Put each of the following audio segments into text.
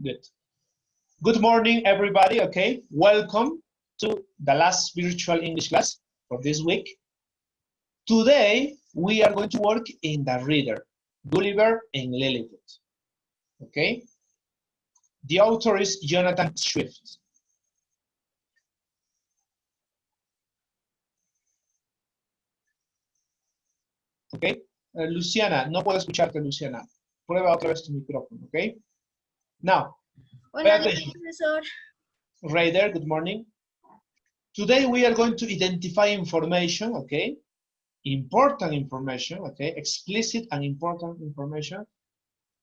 Good. Good morning, everybody. Okay, welcome to the last virtual English class for this week. Today, we are going to work in the reader, Gulliver and Lilliput. Okay, the author is Jonathan Swift. Okay, Luciana, no puedo escucharte, Luciana. Prueba otra vez tu micrófono, okay? Now, pay attention. Raider, good morning. Today we are going to identify information, okay? Important information, okay? Explicit and important information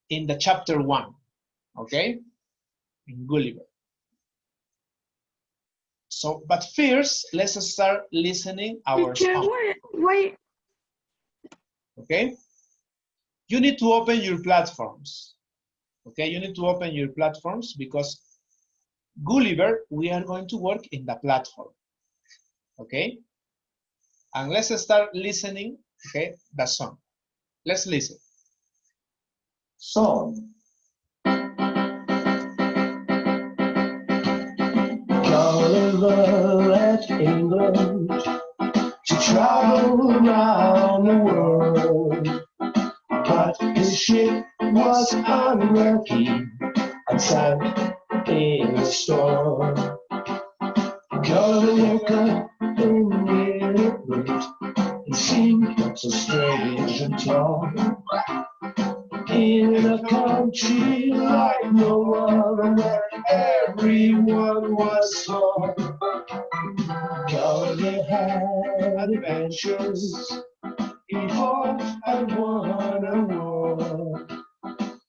in the chapter 1, okay? In Gulliver. So, but first, let's start listening our song. Wait. Okay? You need to open your platforms. Okay, you need to open your platforms because Gulliver, we are going to work in the platform. Okay? And let's start listening, okay, the song. Let's listen. Song. Gulliver left England to travel around the world, but his ship was unlucky and sank in a storm. Gulliver in Lilliput, he seemed so strange and tall, in a country like no other where everyone was small. Gulliver had adventures, he fought and won a war,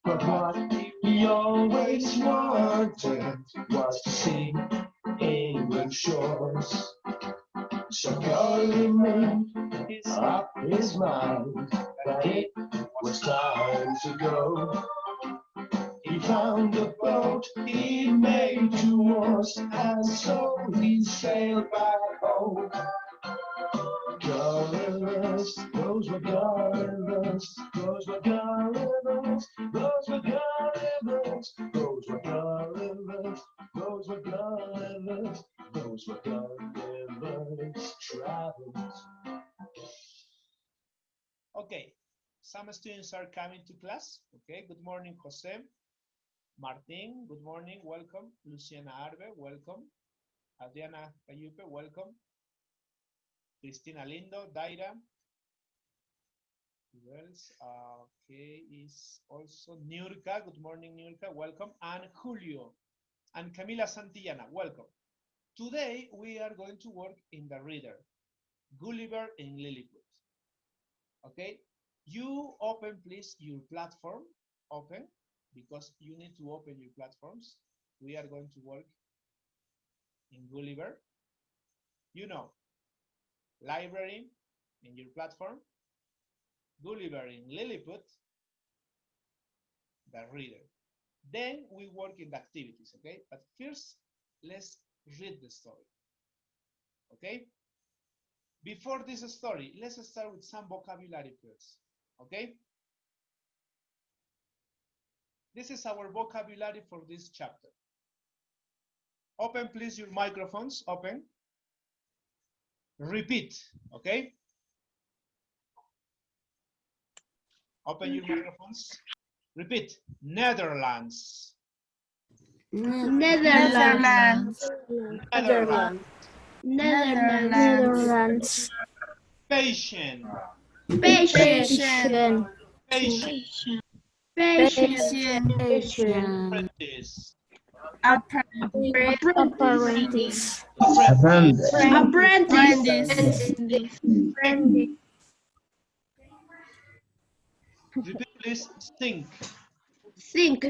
but what he always wanted was to see England's shores. So Gulliver made up his mind that it was time to go. He found a boat, he made 2 oars, and so he sailed back home. Gullivers, those were Gullivers, those were Gullivers, those were Gullivers, those were Gullivers, those were Gullivers, those were Gullivers' travels. Okay, some students are coming to class. Okay, good morning, Jose. Martin, good morning, welcome. Luciana Arbe, welcome. Adriana Cayupe, welcome. Cristina Lindo, Daira. Who else? Okay, is also Nurka, good morning, Nurka, welcome. And Julio and Camila Santillana, welcome. Today, we are going to work in the reader, Gulliver and Lilliput. Okay, you open, please, your platform, open, because you need to open your platforms. We are going to work in Gulliver. You know, library in your platform, Gulliver in Lilliput, the reader. Then we work in the activities, okay? But first, let's read the story, okay? Before this story, let's start with some vocabulary first, okay? This is our vocabulary for this chapter. Open, please, your microphones, open. Repeat, okay? Open your microphones. Repeat. Netherlands. Netherlands. Netherlands. Netherlands. Patient. Patient. Patient. Apprentice. Apprentice. Repeat, please. Think. Think.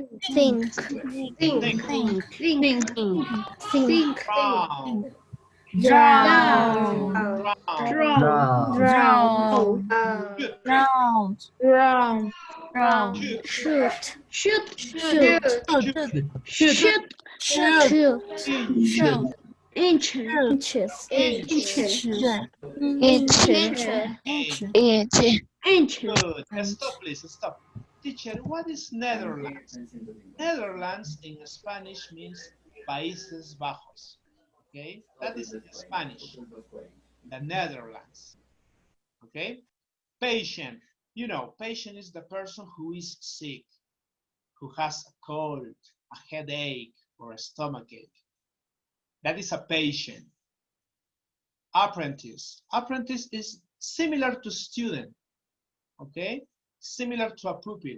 Shoot. Inches. Good. Stop, please. Stop. Teacher, what is Netherlands? Netherlands in Spanish means Países Bajos. Okay, that is in Spanish, the Netherlands. Okay, patient. You know, patient is the person who is sick, who has a cold, a headache, or a stomachache. That is a patient. Apprentice. Apprentice is similar to student, okay? Similar to a pupil.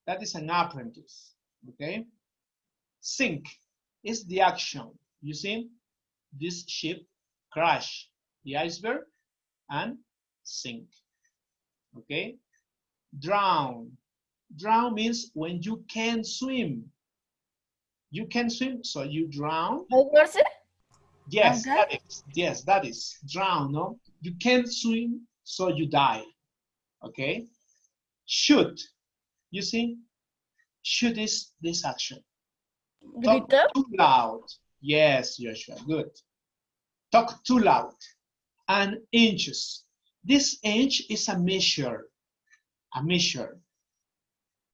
That is an apprentice, okay? Sink is the action. You see, this ship crash the iceberg and sink, okay? Drown. Drown means when you can't swim. You can swim, so you drown. Yes, Okay. that is drown, no? You can't swim, so you die, okay? Shoot, you see, shoot is this action. Talk too loud. Yes, Joshua, good. Talk too loud. And inches. This inch is a measure, a measure.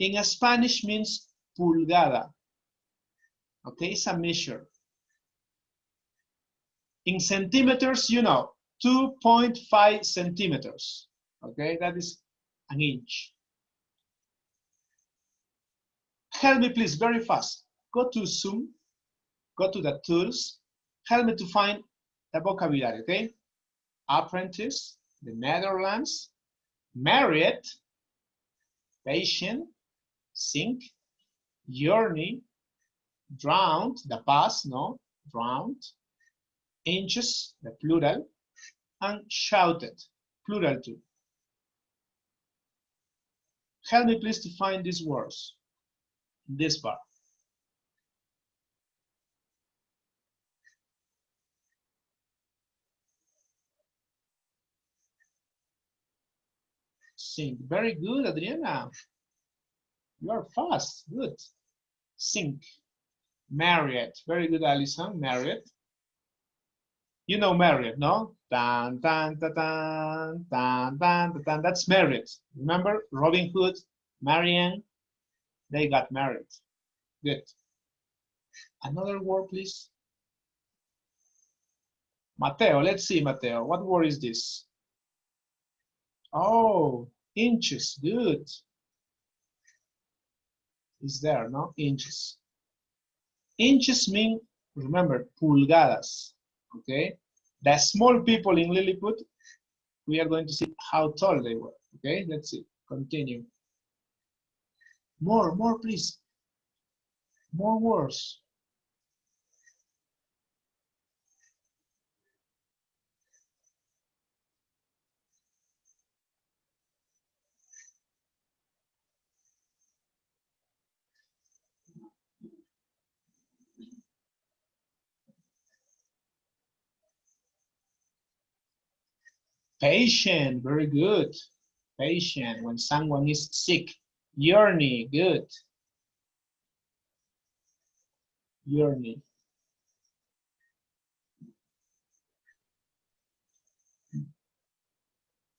In Spanish means pulgada, okay? It's a measure. In centimeters, you know, 2.5 centimeters. Okay, that is an inch. Help me, please, very fast. Go to Zoom, go to the tools. Help me to find the vocabulary, okay? Apprentice, the Netherlands, married, patient, sink, journey, drowned, the past, no, drowned, inches, the plural, and shouted, plural too. Help me please to find these words, this part. Sink, very good, Adriana. You are fast, good. Sink, married, very good, Alison, married. You know married, no? Tan, tan, tan, tan, tan, tan, tan. That's married. Remember Robin Hood, Marianne, they got married. Good. Another word, please. Mateo, let's see, Mateo. What word is this? Oh, inches, good. Is there, no? Inches. Inches mean, remember, pulgadas, okay? The small people in Lilliput, we are going to see how tall they were, okay? Let's see, continue. More, please. More words. Patient, very good. Patient, when someone is sick. Journey, good. Journey.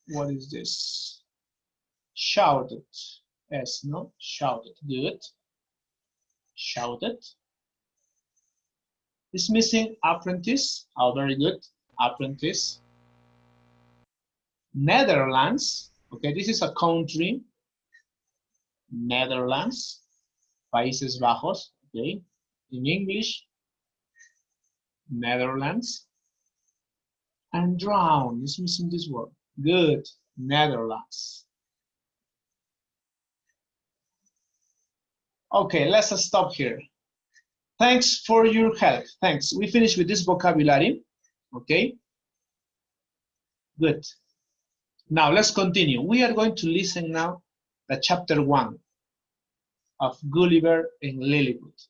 What is this? Shouted. S, no? Shouted, good. Shouted. Is missing apprentice. Oh, very good. Apprentice. Netherlands. Okay, this is a country. Netherlands. Países Bajos. Okay. In English, Netherlands. And drown is missing this word. Good. Netherlands. Okay, let's stop here. Thanks for your help. Thanks. We finished with this vocabulary. Okay. Good. Now let's continue. We are going to listen now to chapter 1 of Gulliver in Lilliput.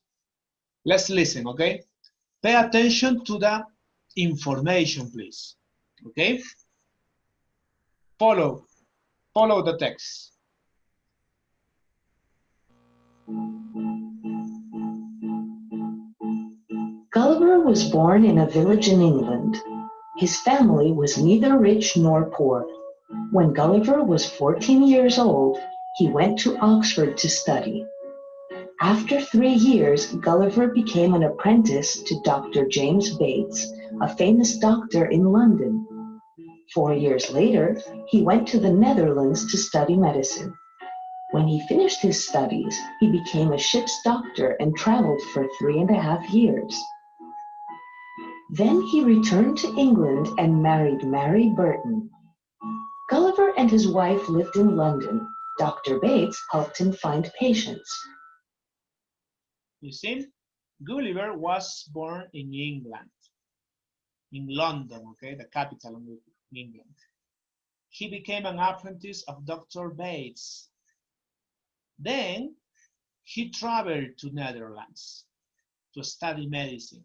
Let's listen, okay? Pay attention to the information, please. Okay? Follow the text. Gulliver was born in a village in England. His family was neither rich nor poor. When Gulliver was 14 years old, he went to Oxford to study. After 3 years, Gulliver became an apprentice to Dr. James Bates, a famous doctor in London. 4 years later, he went to the Netherlands to study medicine. When he finished his studies, he became a ship's doctor and traveled for 3.5 years. Then he returned to England and married Mary Burton. Gulliver and his wife lived in London. Dr. Bates helped him find patients. You see, Gulliver was born in England, in London, okay, the capital of England. He became an apprentice of Dr. Bates. Then he traveled to Netherlands to study medicine,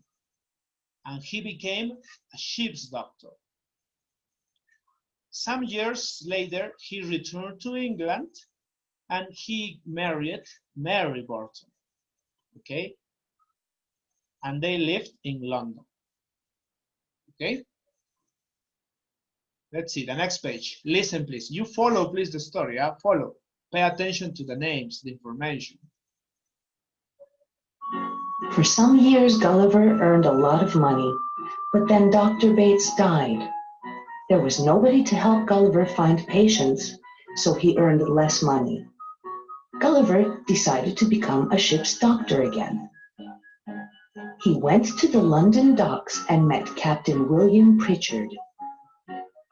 and he became a ship's doctor. Some years later, he returned to England and he married Mary Burton, okay? And they lived in London, okay? Let's see, the next page. Listen, please. You follow, please, the story, follow. Pay attention to the names, the information. For some years, Gulliver earned a lot of money, but then Dr. Bates died. There was nobody to help Gulliver find patients, so he earned less money. Gulliver decided to become a ship's doctor again. He went to the London docks and met Captain William Pritchard.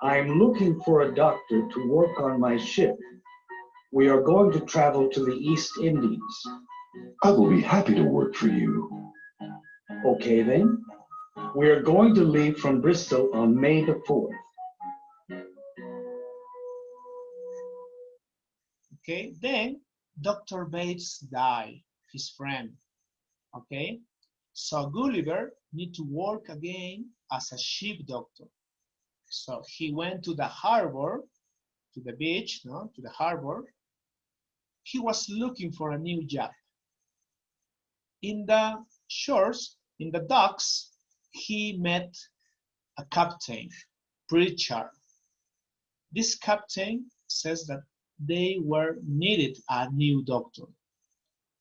I'm looking for a doctor to work on my ship. We are going to travel to the East Indies. I will be happy to work for you. Okay then. We are going to leave from Bristol on May the 4th. Okay, then Dr. Bates died, his friend, okay? So Gulliver need to work again as a ship doctor. So he went to the harbor, to the beach, no, to the harbor. He was looking for a new job. In the shores, in the docks, he met a captain, Pritchard. This captain says that they were needed a new doctor.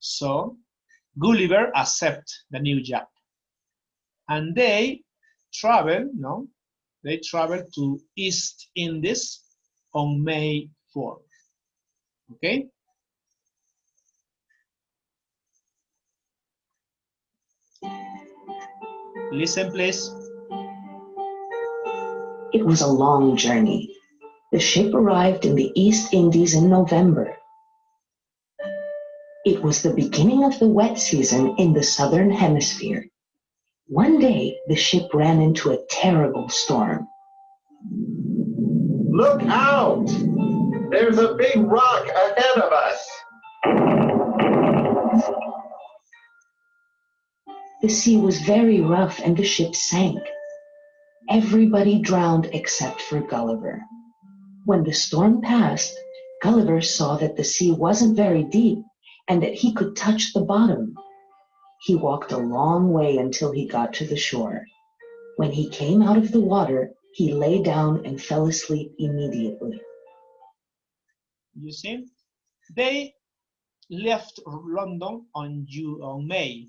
So Gulliver accepted the new job. And they traveled, no? They traveled to East Indies on May 4th. Okay? Listen, please. It was a long journey. The ship arrived in the East Indies in November. It was the beginning of the wet season in the southern hemisphere. One day, the ship ran into a terrible storm. Look out! There's a big rock ahead of us. The sea was very rough and the ship sank. Everybody drowned except for Gulliver. When the storm passed, Gulliver saw that the sea wasn't very deep and that he could touch the bottom. He walked a long way until he got to the shore. When he came out of the water, he lay down and fell asleep immediately. You see, they left London on May,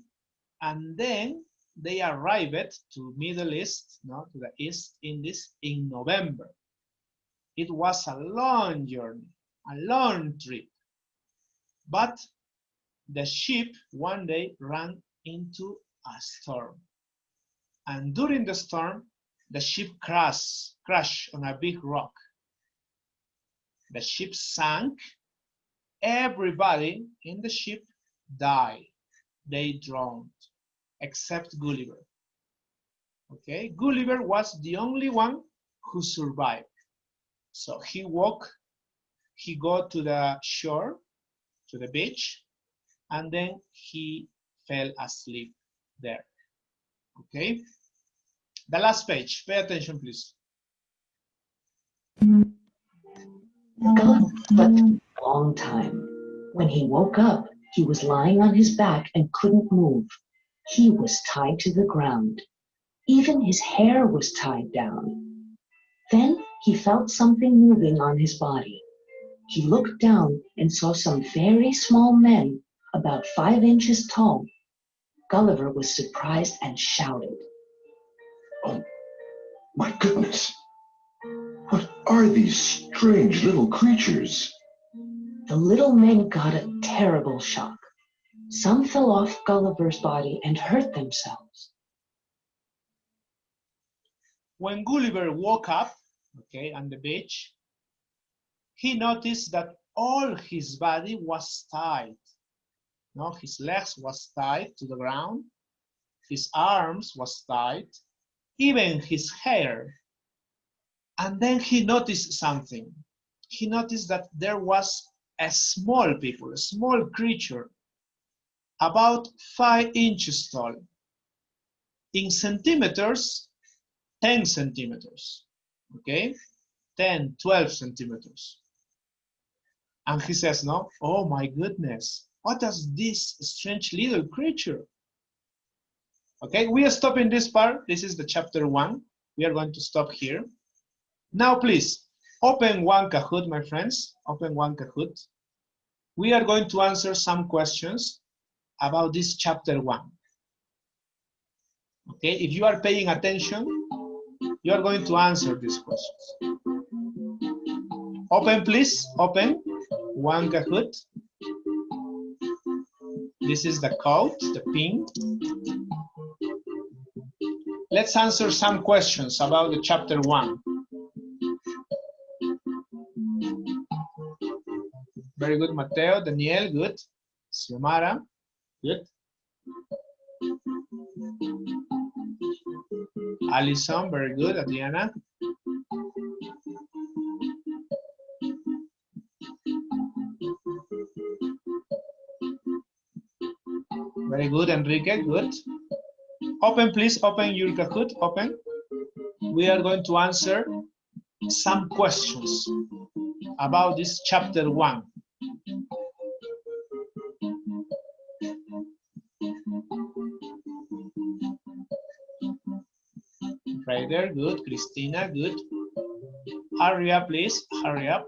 and then they arrived to Middle East, no, to the East Indies in November. It was a long journey, a long trip. But the ship one day ran into a storm. And during the storm, the ship crashed on a big rock. The ship sank. Everybody in the ship died. They drowned, except Gulliver. Okay, Gulliver was the only one who survived. So he got to the shore, to the beach, and then he fell asleep there. Okay, the last page, pay attention please. Gulliver slept for a long time. When he woke up, he was lying on his back and couldn't move. He was tied to the ground. Even his hair was tied down. Then he felt something moving on his body. He looked down and saw some very small men, about 5 inches tall. Gulliver was surprised and shouted, Oh, my goodness. What are these strange little creatures? The little men got a terrible shock. Some fell off Gulliver's body and hurt themselves. When Gulliver woke up, okay, on the beach, he noticed that all his body was tied. No, his legs was tied to the ground, his arms was tied, even his hair. And then he noticed something. He noticed that there was a small people, a small creature, about 5 inches tall. In centimeters, 10 centimeters, okay? 10, 12 centimeters. And he says, no, oh my goodness, what is this strange little creature? Okay, we are stopping this part. This is the chapter 1. We are going to stop here. Now, please, open one Kahoot, my friends. Open one Kahoot. We are going to answer some questions about this chapter 1. Okay, if you are paying attention, you are going to answer these questions. Open, please, open one Kahoot. This is the code, the pin. Let's answer some questions about the chapter 1. Very good, Mateo, Daniel, good. Xiomara, good. Alison, very good. Adriana. Very good, Enrique, good. Open, please, open your Kahoot, open. We are going to answer some questions about this chapter 1. Right there, good. Christina, good. Hurry up, please, hurry up.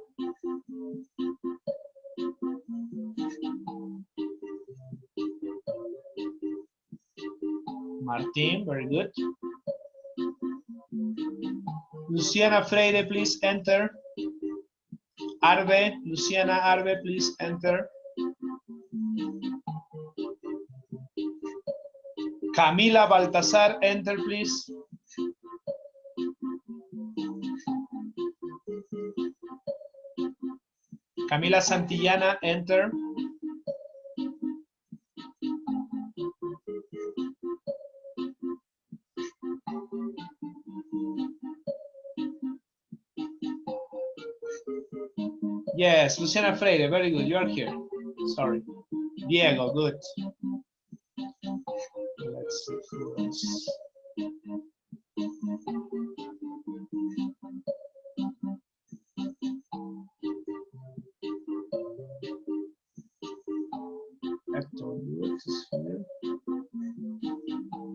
Martin, very good. Luciana Freire, please enter. Arbe, Luciana Arbe, please enter. Camila Baltazar, enter, please. Camila Santillana, enter. Yes, Luciana Freire, very good, you are here. Sorry. Diego, good. Let's see who else.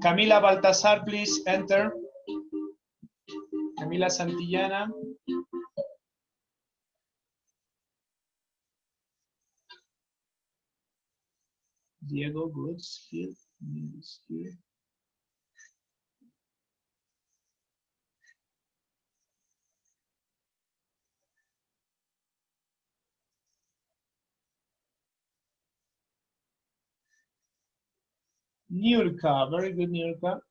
Camila Baltazar, please enter. Camila Santillana. Diego, good, here. Here. Nurka, very good, Nurka.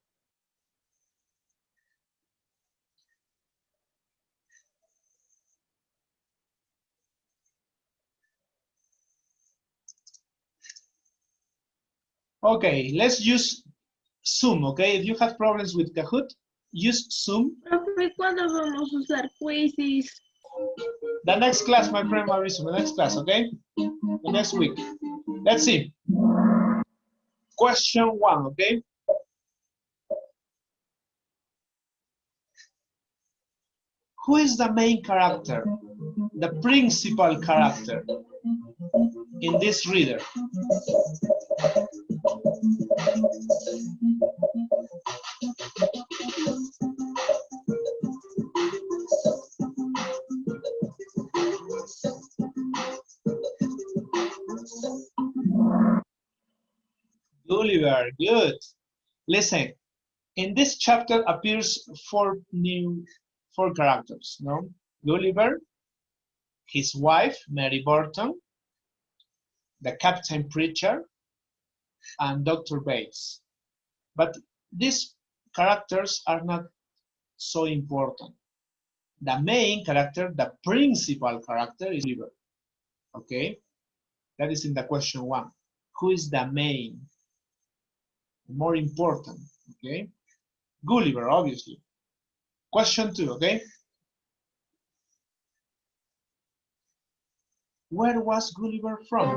Okay, let's use Zoom, okay? If you have problems with Kahoot, use Zoom. Profe, ¿cuándo vamos a usar quizzes? The next class, my friend Mauricio, the next class, okay? The next week. Let's see. Question 1, okay? Who is the main character, the principal character in this reader? Gulliver, good. Listen, in this chapter appears four characters, no? Gulliver, his wife, Mary Burton, the Captain Preacher, and Dr. Bates. But these characters are not so important. The main character, the principal character is Gulliver, okay? That is in the question 1. Who is the main, more important, okay? Gulliver, obviously. Question 2, okay? Where was Gulliver from?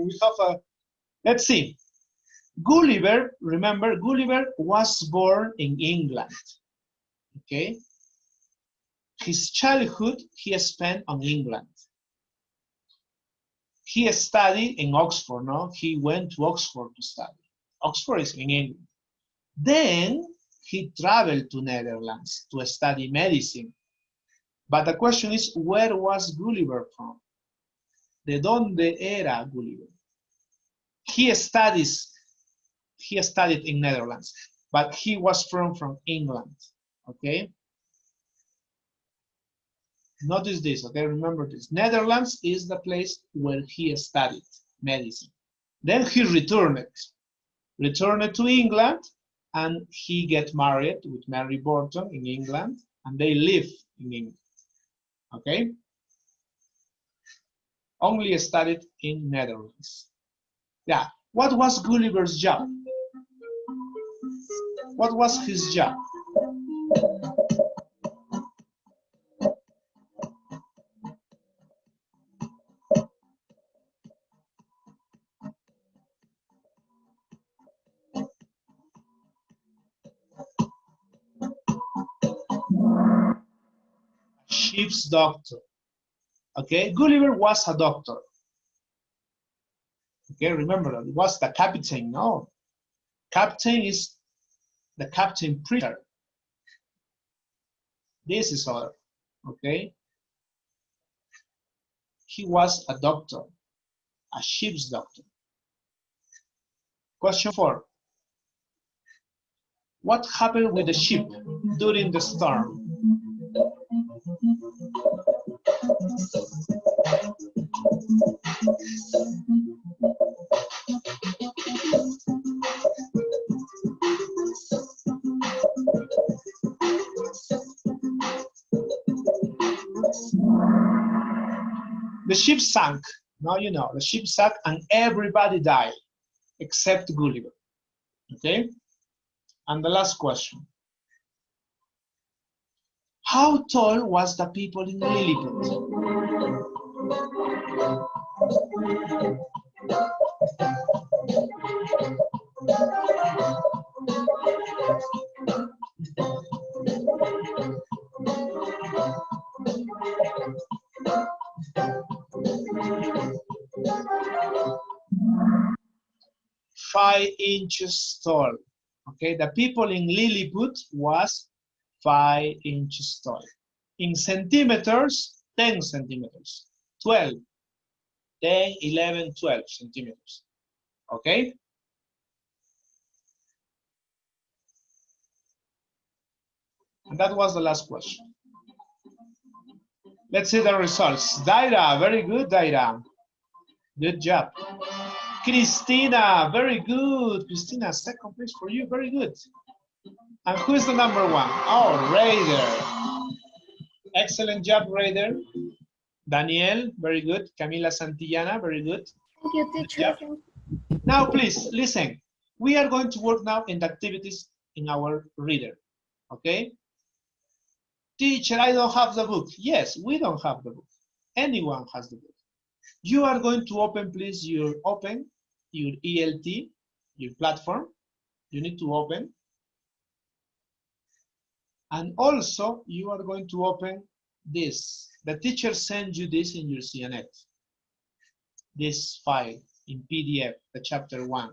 We have a, let's see. Gulliver, remember, Gulliver was born in England, okay? His childhood he spent on England. He studied in Oxford, no? He went to Oxford to study. Oxford is in England. Then he traveled to Netherlands to study medicine. But the question is, where was Gulliver from? ¿De dónde era Gulliver? He studied in Netherlands, but he was from England, okay? Notice this, okay? Remember this. Netherlands is the place where he studied medicine. Then he returned to England, and he get married with Mary Burton in England, and they live in England, okay? Only studied in Netherlands. Yeah, what was Gulliver's job? What was his job? Ship's doctor. Okay, Gulliver was a doctor. Okay, remember that it was the captain, no? Captain is the Captain Preacher. This is other, okay? He was a doctor, a ship's doctor. Question 4. What happened with the ship during the storm? The ship sank. Now you know, the ship sank and everybody died except Gulliver. Okay? And the last question. How tall was the people in Lilliput? Five inches tall. Okay, the people in Lilliput was 5 inches tall. In centimeters, 10 centimeters. 12. 10, 11, 12 centimeters. Okay? And that was the last question. Let's see the results. Daira, very good, Daira. Good job. Christina, very good. Christina, second place for you, very good. And who is the number 1? Oh, Raider. Excellent job, Raider. Daniel, very good. Camila Santillana, very good. Thank you, teacher. Now, please, listen. We are going to work now in the activities in our reader, okay? Teacher, I don't have the book. Yes, we don't have the book. Anyone has the book. You are going to open, please, your ELT, your platform. You need to open. And also, you are going to open this. The teacher sent you this in your CNET. This file in PDF, the chapter 1.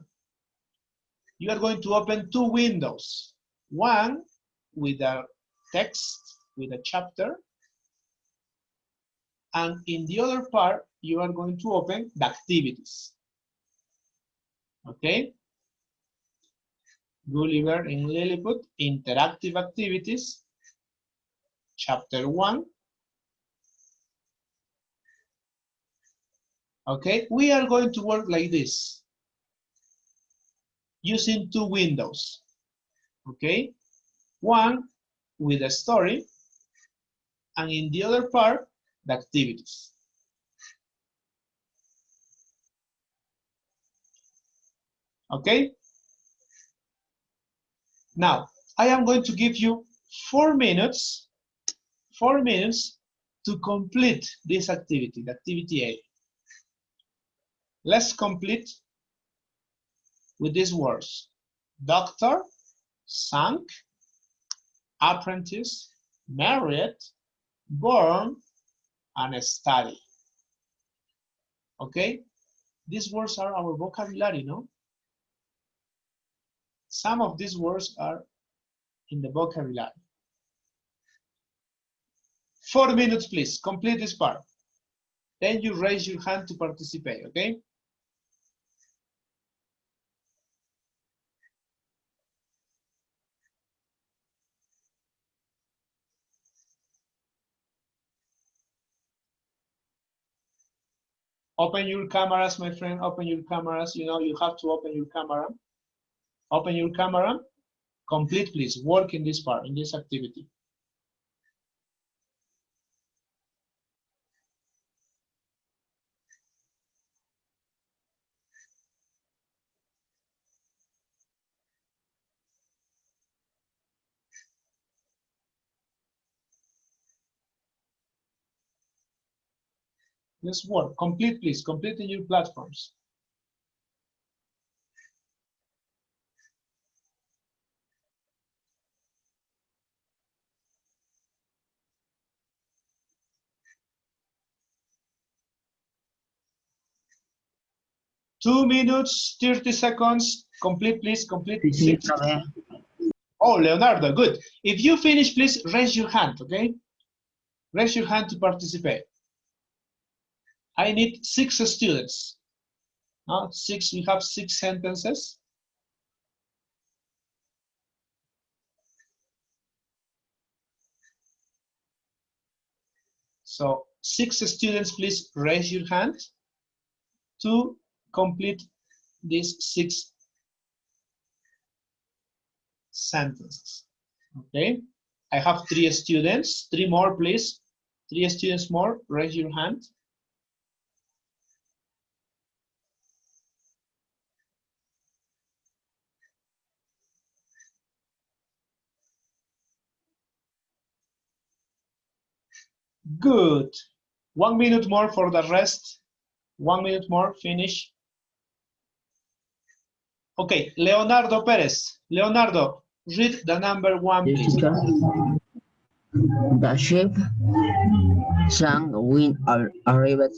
You are going to open two windows. One with a text, with a chapter, and in the other part, you are going to open the activities. Okay? Gulliver in Lilliput, interactive activities, chapter 1. Okay, we are going to work like this, using two windows. Okay, one with a story, and in the other part, the activities. Okay? Now, I am going to give you 4 minutes to complete this activity, the activity A. Let's complete with these words: doctor, sank, apprentice, married, born, and study. Okay? These words are our vocabulary, no? Some of these words are in the vocabulary. 4 minutes, please. Complete this part. Then you raise your hand to participate, okay? Open your cameras, my friend. Open your cameras. You know, you have to open your camera. Open your camera. Complete, please. Work in this part, in this activity. Let's work. Complete, please. Complete in your platforms. Two minutes, 30 seconds. Complete, please. Complete. Six. Oh, Leonardo, good. If you finish, please raise your hand, okay? Raise your hand to participate. I need 6 students. Six, we have 6 sentences. So 6 students, please raise your hand to complete these 6 sentences. Okay, I have 3 students. 3 more, please. 3 students more, raise your hand. Good. 1 minute more for the rest. 1 minute more, finish. Okay, Leonardo Perez. Leonardo, read the number 1, please. The ship sank when arrived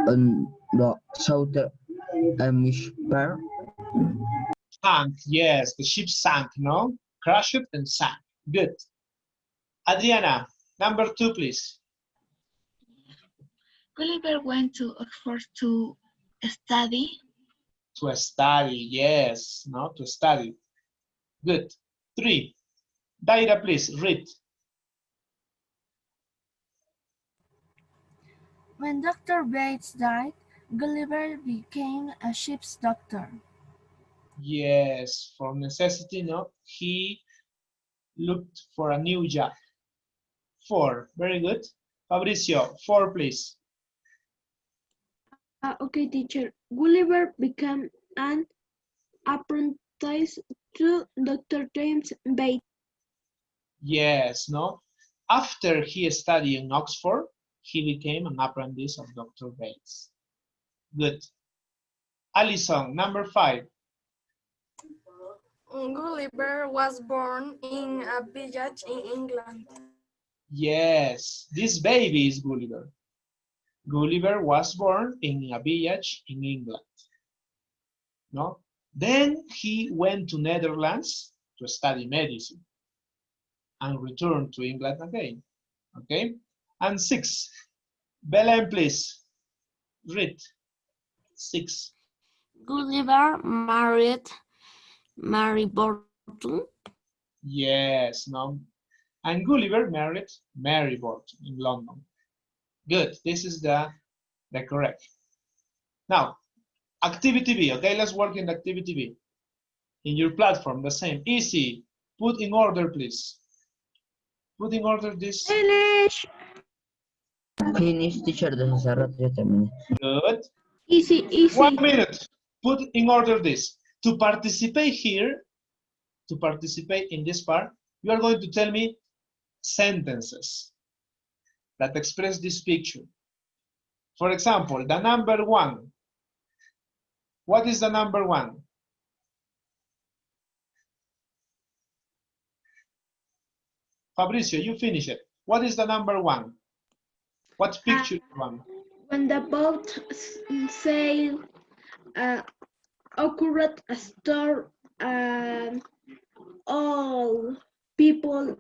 on the southern hemisphere. Sank, yes, the ship sank, no? Crashed and sank. Good. Adriana, number 2, please. Gulliver went to Oxford to study. To study, yes, no, to study. Good. 3. Daira, please, read. When Dr. Bates died, Gulliver became a ship's doctor. Yes, for necessity, no? He looked for a new job. 4, very good. Fabricio, 4, please. Okay, teacher. Gulliver became an apprentice to Dr. James Bates. Yes, no? After he studied in Oxford, he became an apprentice of Dr. Bates. Good. Alison, number 5. Gulliver was born in a village in England. Yes, this baby is Gulliver. Gulliver was born in a village in England. No? Then he went to Netherlands to study medicine and returned to England again. Okay? And 6. Belen, please read 6. Gulliver married Mary Burton. Yes, no. And Gulliver married Mary Burton in London. Good. This is the correct. Now, activity B. Okay, let's work in activity B. In your platform, the same. Easy. Put in order, please. Put in order this. Finish. Finish, teacher, desde hace rato ya terminé. Good. Easy, easy. 1 minute. Put in order this. To participate here, to participate in this part, you are going to tell me sentences that express this picture. For example, the number 1. What is the number 1? Fabricio, you finish it. What is the number 1? What picture is 1? When the boat sailed, occurred a storm and all people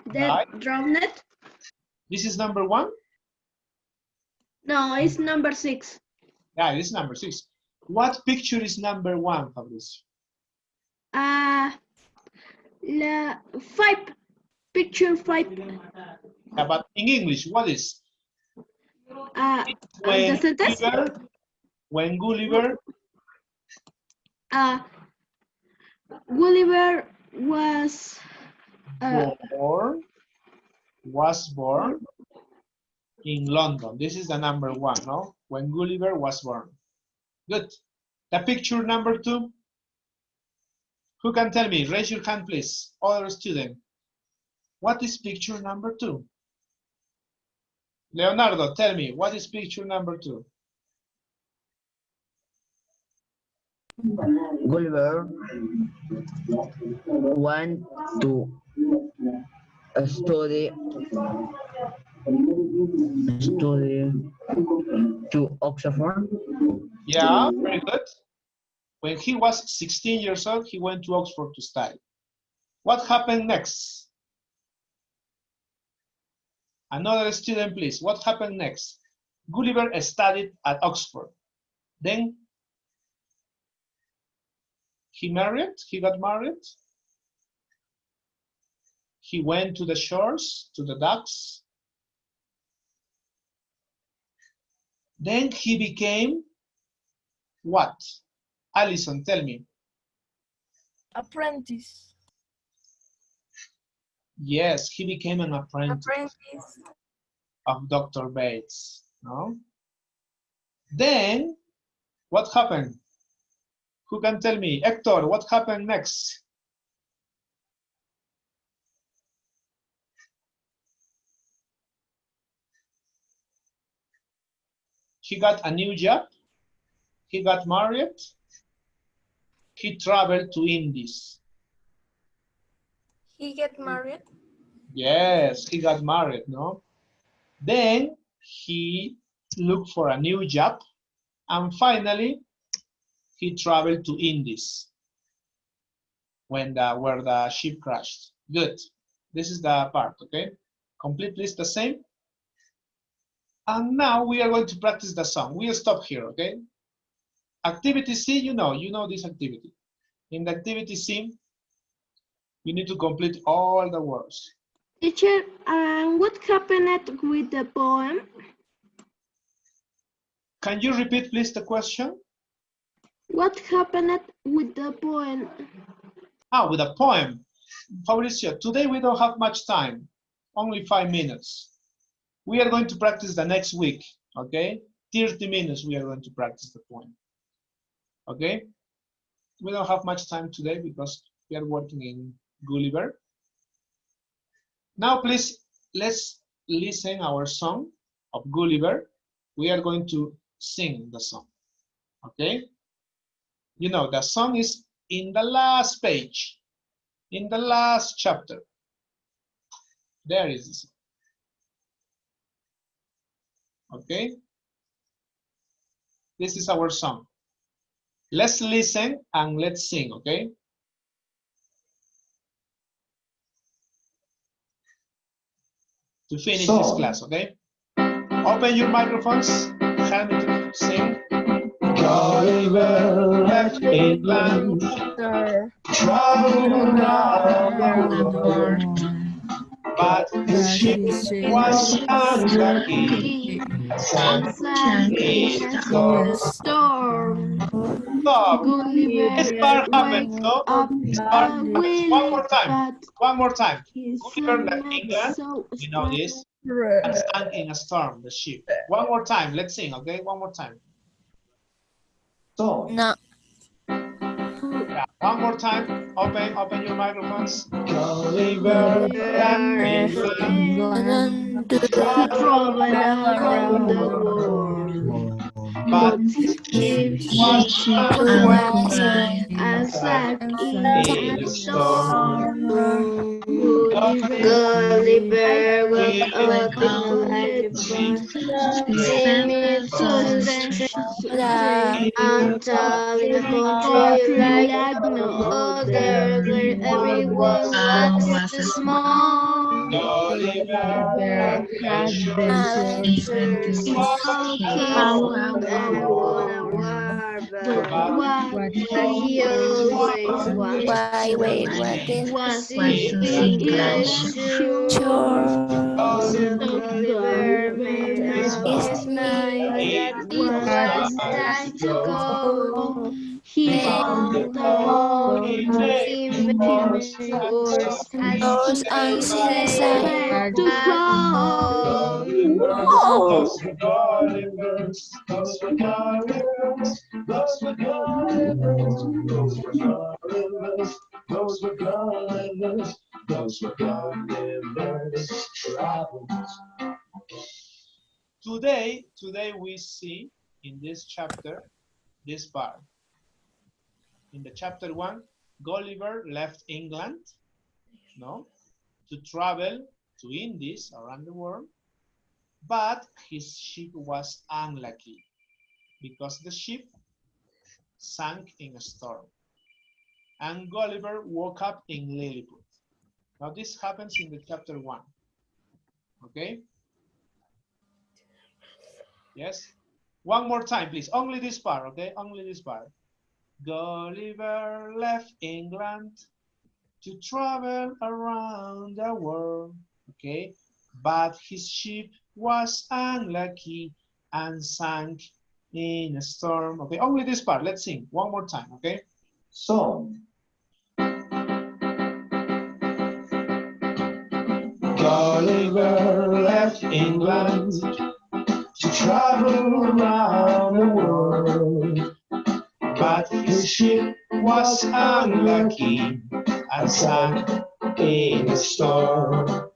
Right. drowned. This is number 1? No, it's number 6. Yeah, this is number 6. What picture is number 1, Fabricio? 5. Picture 5. Yeah, but in English, what is? The sentence? When Gulliver Gulliver was born in London. This is the number 1, no? When Gulliver was born. Good. The picture number 2. Who can tell me? Raise your hand, please. Other student. What is picture number 2? Leonardo, tell me, what is picture number 2? Gulliver went to study to Oxford. Yeah, very good. When he was 16 years old, he went to Oxford to study. What happened next? Another student, please. What happened next? Gulliver studied at Oxford. Then he got married. He went to the shores, to the docks. Then he became what? Alison, tell me. apprentice. Yes, he became an apprentice of Dr. Bates. No? Then, what happened? Who can tell me? Hector, what happened next? He got a new job. He got married. He traveled to Indies. He get married. Yes, he got married, no? Then he looked for a new job. And finally, he traveled to Indies where the ship crashed. Good. This is the part, okay? Complete list the same. And now we are going to practice the song. We'll stop here, okay? Activity C, you know this activity. In the activity C, you need to complete all the words. Teacher, what happened with the poem? Can you repeat, please, the question? What happened with the poem? With a poem. Fabricio, today we don't have much time, only 5 minutes. We are going to practice the next week, okay? 30 minutes we are going to practice the poem, okay? We don't have much time today because we are working in Gulliver. Now, please, let's listen our song of Gulliver. We are going to sing the song, okay? You know, the song is in the last page, in the last chapter. There is the song. Okay? This is our song. Let's listen and let's sing, okay? To finish this class, okay? Open your microphones. Help me to sing. Gulliver left England, traveled around the world, but his ship was unlucky, sank in a storm. Stop. This part happened, no? This part happens. One more time. One more time. Gulliver left England. You know this. And sank in a storm, the ship. One more time. Let's sing, okay? One more time. So, No. Yeah, one more time. Open your microphones. Gulliver left England, traveled around the world, but his ship was unlucky and sank in a storm. Gulliver was He a lived little timid until in a country like no other, where everyone was small. Gulliver adventures How come and won a war, but what he always wanted was sleeping in a shore. So Gulliver made up his mind that it was time to go. He found the hole he made doors and seen where to go. Those were Gullivers, those were Gullivers, those were Gullivers, those were Gullivers, those were Gullivers, those were Gullivers travels. Today we see in this chapter this part. In the chapter 1, Gulliver left England, no, to travel to Indies around the world, but his ship was unlucky because the ship sank in a storm. And Gulliver woke up in Lilliput. Now this happens in the chapter 1. Okay? Yes? One more time, please. Only this part, okay? Only this part. Gulliver left England to travel around the world. Okay? But his ship was unlucky and sank in a storm. Okay, only this part. Let's sing one more time, okay? song. Gulliver left England to travel around the world, but his ship was unlucky and sank in a storm.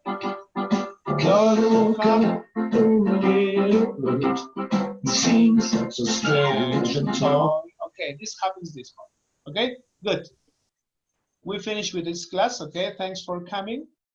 Gulliver woke up in Lilliput, it seems so strange and tall. Okay, this happens this part. Okay, good. We finished with this class, okay? Thanks for coming.